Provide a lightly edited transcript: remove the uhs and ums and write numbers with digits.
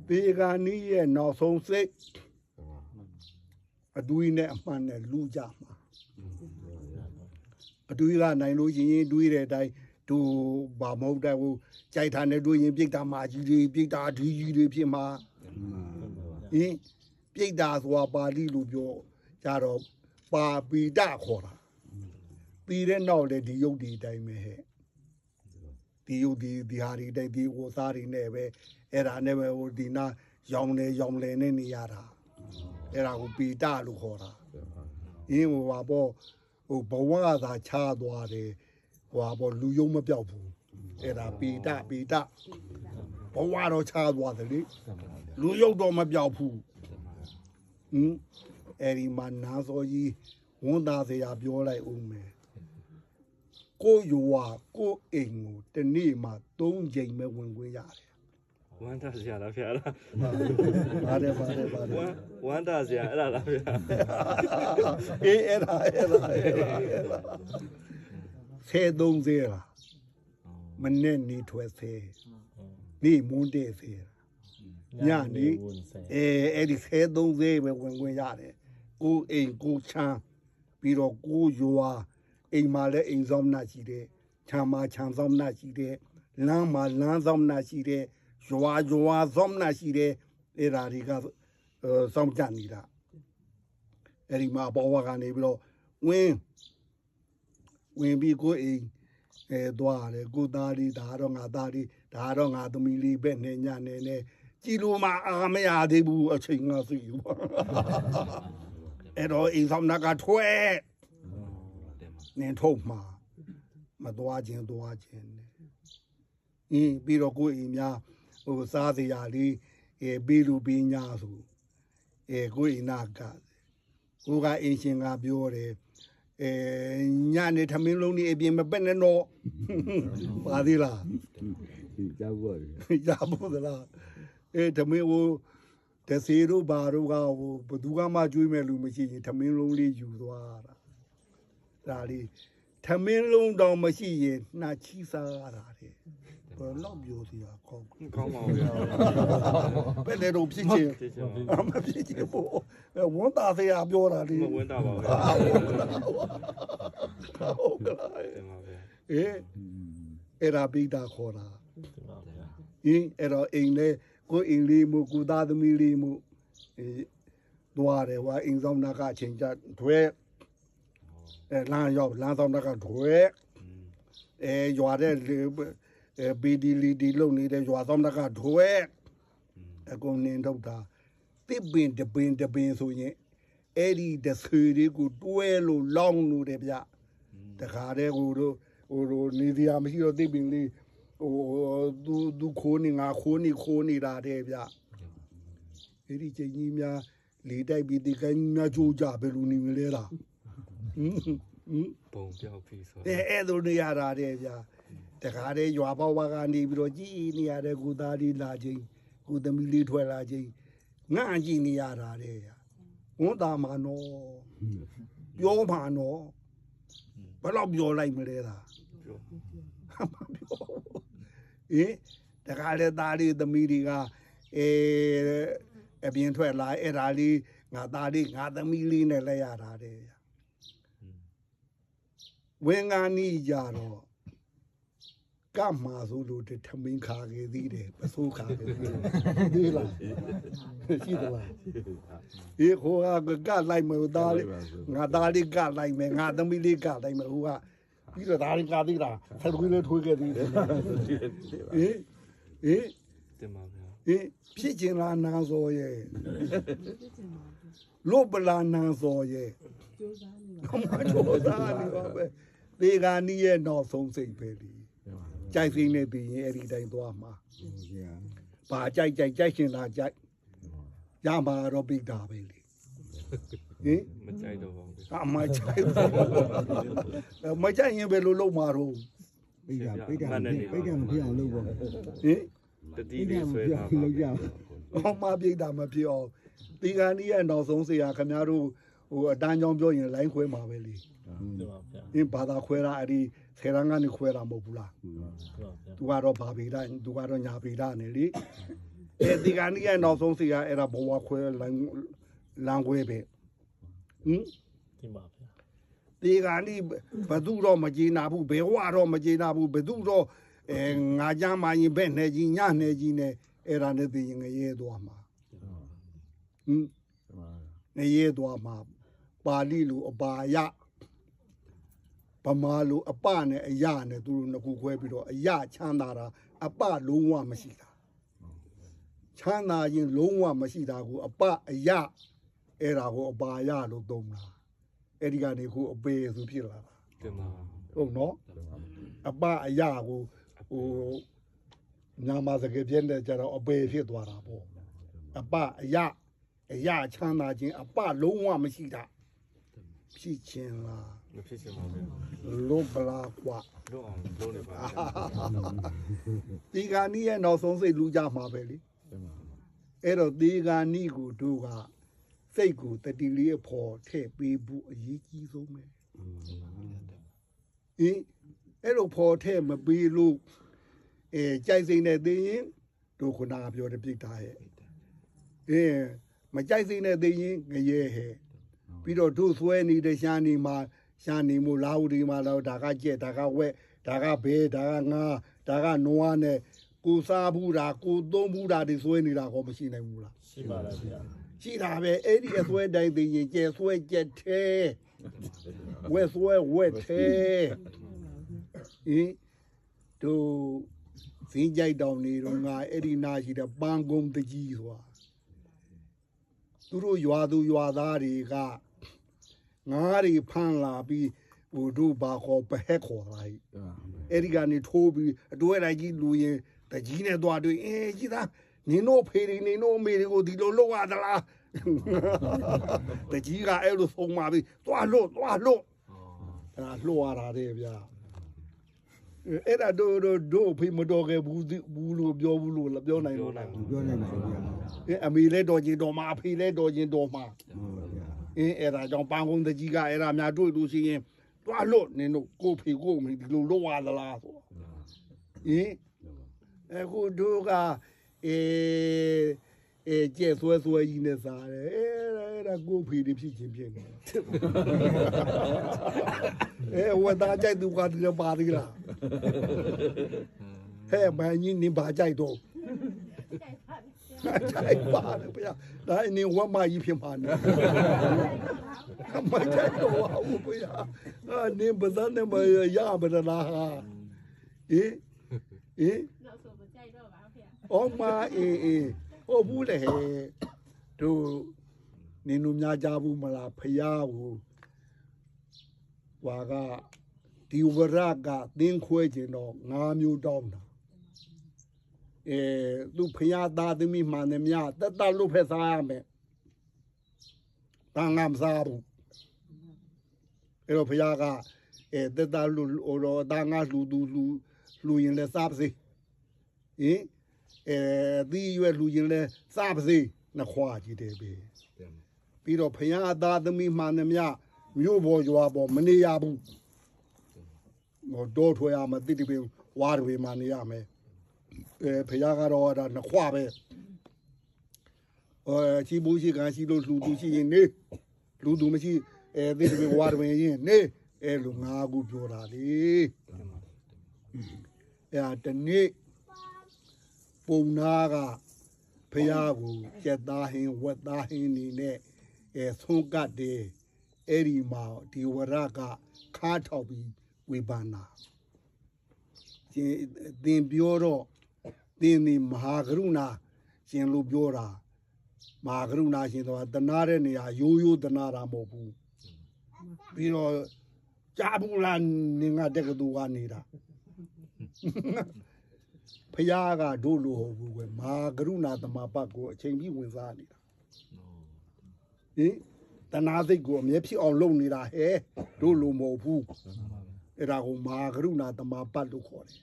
ဒီကနီးရဲ့နောက်ဆုံးစိတ်အတွေးနဲ့အမှန်နဲ့လူကြမှာအတွေးကနိုင်လို့ရင်တွေးတဲ့အတိုင်းသူဘာမဟုတ်တဲ့ဟိုကြိုက်တာနဲ့တွေးရင်ပြိတ္တာမာကြီးတွေပြိတ္တာအထီးကြီးတွေဖြစ်မှာဟင်ပြိတ္တာဆိုတာပါဠိလိုပြောကြတော့ပါပိတခေါ်တာပြီးတဲ့နောက်လေဒီယုတ်ဒီအတိုင်းပဲဟဲ့ဒီယုတ်ဒီဟာဒီတိုင်းဒီဟိုစားတွေနဲ့ပဲအဲ့ဒါနဲ့ပဲဟိုဒီနာရောင်လေနဲ့နေရတာအဲ့ဒါကိုပိတလို့ခေါ်တာအင်းဟိုပါပေါ့ဟိုဘဝသာချသွားတယ်ဟိုပါပေါ့လူယုံမပြောက်ဘူးအဲ့ဒါပိတဘဝတော့ချသွားတယ်လေလူယုံတော့မပြောက်ဘူးအဲ့ဒီမှာနာစောကြီးဝန်သားစရာပြောလိုက်ဦးမယ်ကိုယူဝကိုအိမ်ကိုတနေ့မှ3ချိန်ပဲဝင်ခွင့်ရတယ်ဝမ်းသာစရာလားဖေလားပါတယ်ဝမ်းသာစရာအဲ့ဒါလားဖေအေးအဲ့ဒါဆဲ30လားမနဲ့နေထွက်ဆဲနေမွန်းတဲ့ဆဲညနေအဲ့ဒီဆဲ30ပဲဝင်ခွင့်ရတယ်ကိုအိမ်ကိုချမ်းပြီးတော့ကိုယူဝအိမ်မှာလည်းအိမ်ဆောင်နာရှိတယ်ခြံမှာခြံဆောင်နာရှိတယ်လမ်းမှာလမ်းဆောင်နာရှိတယ်ရွာဆောင်နာရှိတယ်အဲ့ဒါတွေကစောင့်ကြနေတာအဲ့ဒီမှာဘောဝကနေပြီးတော့ဝင်ပြီးကိုအိမ်သွားတယ်ကိုသားလေးဒါတော့ငါသားလေးဒါတော့ငါသမီးလေးပဲနေညနေနေကြည်လို့မှအာမရသေးဘူးအချိန်ကစီဘူးအဲ့တော့အိမ်ဆောင်နာကထွဲနင်ထုတ်မှာမသွားခြင်းနဲ့ပြီးတော့ကိုအိမ်များဟိုစားစရာလေးပေးလူပေးညာဆိုကိုအိမ်နာကကိုကအင်ရှင်ကပြောတယ်ညနေထမင်းလုံးนี่အပြင်မပက်နဲ့တော့ပါသေးလားကြားဖို့သလားထမင်းဟိုတစီတို့ဘာတို့ကဟိုဘသူကမှကျွေးမဲ့လူမရှိရင်ထမင်းလုံးလေးယူသွားတာဒါလေးထမင်းလုံးတောင်မရှိရင်နှာချီစားရတာတဲ့ဘယ်တော့ပြောစရာကောင်းပါဗျာဘယ်နဲ့တော့ဖြစ်ချင်းမဖြစ်ချင်းဘောဝန်သားစရာပြောတာလေဝန်သားပါဗျာဟုတ်ကဲ့အဲ့ဒါပိတာခေါ်တာအဲ့တော့အိမ်လေကိုအိမ်လေးမှုကိုသားသမီးလေးမှုသွားတယ်ဟိုအိမ်ဆောင်နာကအချိန်ကျထွဲလမ်းဆောင်နာကထွဲရွာတဲ့ဘီဒီလီဒီလုံနေတဲ့ရွာဆောင်နာကထွဲအကုန်နင်းထုတ်တာတစ်ပင်တပင်ဆိုရင်အဲ့ဒီတဆွေတွေကိုတွဲလို့လောင်းလို့တယ်ဗျတခါတည်းဟိုနေစရာမရှိတော့တစ်ပင်လေးဟိုသူခိုးနေငါခိုးနေတာတဲ့ဗျအဲ့ဒီချိန်ကြီးများလေတိုက်ပြီးဒီကိုင်းများကြိုးကြဘယ်လိုနေမလဲလားပုံပြောက်ပြီဆိုအဲ့လိုနေရတာတဲ့ဗျတခါတည်းရွာပေါဝါကနေပြီးတော့ကြည်နေရတဲ့ကိုသားလေးလာချင်းကိုသမီးလေးထွက်လာချင်းငှန့်ကြည့်နေရတာတဲ့ဗျဝန်သားမှာနော်ပြောမှာနော်ဘယ်တော့ပြောလိုက်မလဲလားပြောတခါလေသားလေးသမီးတွေကအပြင်ထွက်လာအဲ့ဒါလေးငါသားလေးငါသမီးလေးနဲ့လဲရတာတဲ့ဝင်ငါနီးကြတော့ကမှာဆိုလို့ထမင်းခါခဲ့သေးတယ်ပစိုးခါခဲ့သေးတယ်ဒီလားရှိတယ်လားဒီဟိုကလိုက်မယ်သားလေးငါသားလေးကလိုက်မယ်ငါသမီးလေးကလိုက်မယ်ဟိုကပြီးတော့သားလေးကသေးတာဆက်ခွေးလေးထွေးခဲ့သေးတယ်တင်ပါဗျာဖြစ်ချင်လားနာစောရဲ့လို့ပလာနာစောရဲ့ကျိုးစားနေပါပဲဒီကနီးရဲ့နောက်ဆုံးစိတ်ပဲဒီကြိုက်စိမ့်နေပြီးရင်အဲ့ဒီတိုင်းသွားမှာဘာကြိုက်ရှင်လားကြိုက်ရမှာတော့ပိတာပဲလေမကြိုက်တော့ပါဘူးမကြိုက်မကြိုက်ရင်ဘယ်လိုလုပ်မှာတော့ပိတာမဖြစ်အောင်လုပ်ပေါ့တတိလေးဆွဲတာပါဟောမပိတာမဖြစ်အောင်ဒီကနီးရဲ့နောက်ဆုံးစရာခင်ဗျားတို့ဟိုအတန်းကြောင်းပြောရင်လိုင်းခွဲမှာပဲလေဘာသာခွဲတာအဲ့ဒီဆယ်ရန်ကနေခွဲတာမဟုတ်ဘူးလားသူကတော့ဘာဗေဒသူကတော့ညာဗေဒနဲ့လေ ဒီကနေ့ရဲ့နောက်ဆုံးစီကအဲ့ဒါဘဝခွဲလမ်းခွဲပဲဒီမှာဗျာ ဒီကနေ့ဘသူတော့မကျေနာဘူးဘယ်ဟွာတော့မကျေနာဘူးဘသူတော့ငါကြမ်းမှရင်ဘက်နဲ့ကြီးညနဲ့ကြီးနဲ့အဲ့ဒါနဲ့သိရင်ငရဲသွားမှာငရဲသွားမှာပါဠိလိုအပါယဗမာလိုအပနဲ့အယနဲ့သူတို့နှစ်ခုခွဲပြီးတော့အယချမ်းသာတာအပလုံးဝမရှိတာချမ်းသာရင်လုံးဝမရှိတာကိုအပအယအဲ့ဒါကိုအပါယလို့သုံးတာအဲ့ဒီကနေခုအပေဆိုဖြစ်လာတာ တင်ပါ ဟုတ်နော်အပအယကိုဟိုနာမစကားပြည့်တဲ့ကြတော့အပေဖြစ်သွားတာပေါ့အပအယချမ်းသာခြင်းအပလုံးဝမရှိတာဖြစ်ခြင်းလား မဖြစ်ချင်ပါဗျာ လောဘလာကွာ လွတ်အောင်လုပ်နေပါဗျာ ဒီကနေ့ရဲ့နောက်ဆုံးစိတ်လူကြမှာပဲလေအဲ့တော့ဒီကနေ့ကိုတို့ကစိတ်ကိုတတိလေးအဖို့ထည့်ပေးဖို့အရေးကြီးဆုံးပဲအဲ့လိုဖို့ထည့်မပေးလို့ကြိုက်စိမ့်တဲ့သိရင်တို့ခုနကပြောတဲ့ပြစ်တာရဲ့မကြိုက်စိမ့်တဲ့သိရင်ငရဲဟဲ့ပြီးတော့တို့ဆွဲနေတဲ့ရှာနေမှာရှာနေမို့လာဦးဒီမှာတော့ဒါကကြက်ဒါကဝက်ဒါကဘေးဒါကငါဒါကနွားနဲ့ကိုစားဘူးတာကိုသုံးဘူးတာတွေဆွဲနေတာကောမရှိနိုင်ဘူးလား ရှိပါလားဗျာ ရှိတာပဲအဲ့ဒီအဆွဲတိုင်းသိရင်ကျဲဆွဲကျက်သေးဝက်ဆွဲဝက်သေးတို့စင်းကြိုက်တောင်နေတော့ငါအဲ့ဒီနာရှိတဲ့ပန်းကုန်းတကြီးဆိုတာသူတို့ရွာသူရွာသားတွေကငါးတွေဖမ်းလာပြီးဟိုတို့ဘာခေါ်ပဟက်ခေါ်လိုက်အဲ့ဒီကနေထိုးပြီးအတွဲလိုက်ကြီးလူရင်တကြီးနဲ့သွားတွေ့ကြီးသားနင်တို့ဖေတွေနင်တို့အမေတွေကိုဒီလိုလုပ်ရသလားတကြီးကအဲ့လိုဆုံးมาပြီးသွားလို့အဲ့ဒါလှော်ရတာတဲ့ဗျာအဲ့ဒါတို့ဖေမတော်ခဲ့ဘူးလို့ပြောဘူးလို့ပြောနိုင်လို့လား ပြောနေပါဗျာ အမေလည်းတော်ချင်းတော်မှာအဖေလည်းတော်ချင်းတော်မှာ ဟုတ်ဗျာ အဲ့ဒါကြောင့်ပန်းကုန်းတကြီးကအဲ့ဒါများတွေ့လို့ရှိရင်တွားလို့နင်တို့ကိုဖေကိုအမေဒီလိုလုပ်ရသလားဆိုအခုတို့ကကျဲဆွဲကြီးနဲ့စားတယ်အဲ့ဒါကိုဖေတွေဖြစ်ချင်းဖြစ်နေဝတ်သားကြိုက်သူကဒီလိုပါသေးလားဟဲ့မင်းကြီးနေပါကြိုက်တော့ကြိုက်ပါတယ်ဗျာဒါနေဝတ်မကြီးဖြစ်ပါနဲ့မကြိုက်တော့ဘူးဗျာနေပဇန်နဲ့မရပါလားနောက်ဆိုမကြိုက်တော့ပါဗျာအော်မဟုတ်ဘူးလေတို့နင်တို့များကြဘူးမလားဖယားကိုဟွာကဒီဝရကသင်ခွဲခြင်းတော့၅မျိုးတောင်းတာသူဖယားသားသမီးမှန်တယ်များတက်တလို့ဖက်စားရမယ်တန်ငါမစားဘူးအဲ့တော့ဖယားကတက်တလို့တော့တန်ငါလူရင်လည်းစားပါစေဒီရွယ်လူရင်လဲစားပါစေနှခွာကြည့်တယ်ပဲပြီးတော့ဖယားသားသမီးမှန်သမျှမြို့ပေါ်ရွာပေါ်မနေရဘူးဟိုတော့ထွေရမှာတိတိပင်ဝါတွေမှနေရမယ်ဖယားကတော့ဒါနှခွာပဲချီဘူးရှိကန်ရှိလို့လူသူရှိရင်နေလူသူမရှိတိတိပင်ဝါတွေရင်နေလူငါးခုပြောတာလေတနေ့ပုံနာကဖယားကိုကျက်သားဟင်းဝက်သားဟင်းနေနဲ့သုံးကတ်တယ်အဲ့ဒီမှာဒီဝရကခါထောက်ပြီးဝေဘာနာသင်ပြောတော့သင်ဒီမဟာကရုဏာရှင်လို့ပြောတာမဟာကရုဏာရှင်တော့တနာတဲ့နေရာရိုးတနာတာမဟုတ်ဘူးပြီးတော့ကြားဘူးလားနေငါတက်ကတူကနေတာဖယားကတို့လိုဟုတ်ဘူးကွယ်မာကရုဏာသမပတ်ကိုအချိန်ပြီးဝင်စားနေတာတနာစိတ်ကိုအမြဲဖြစ်အောင်လုပ်နေတာဟဲ့တို့လိုမဟုတ်ဘူးအဲ့ဒါကိုမာကရုဏာသမပတ်လို့ခေါ်တယ်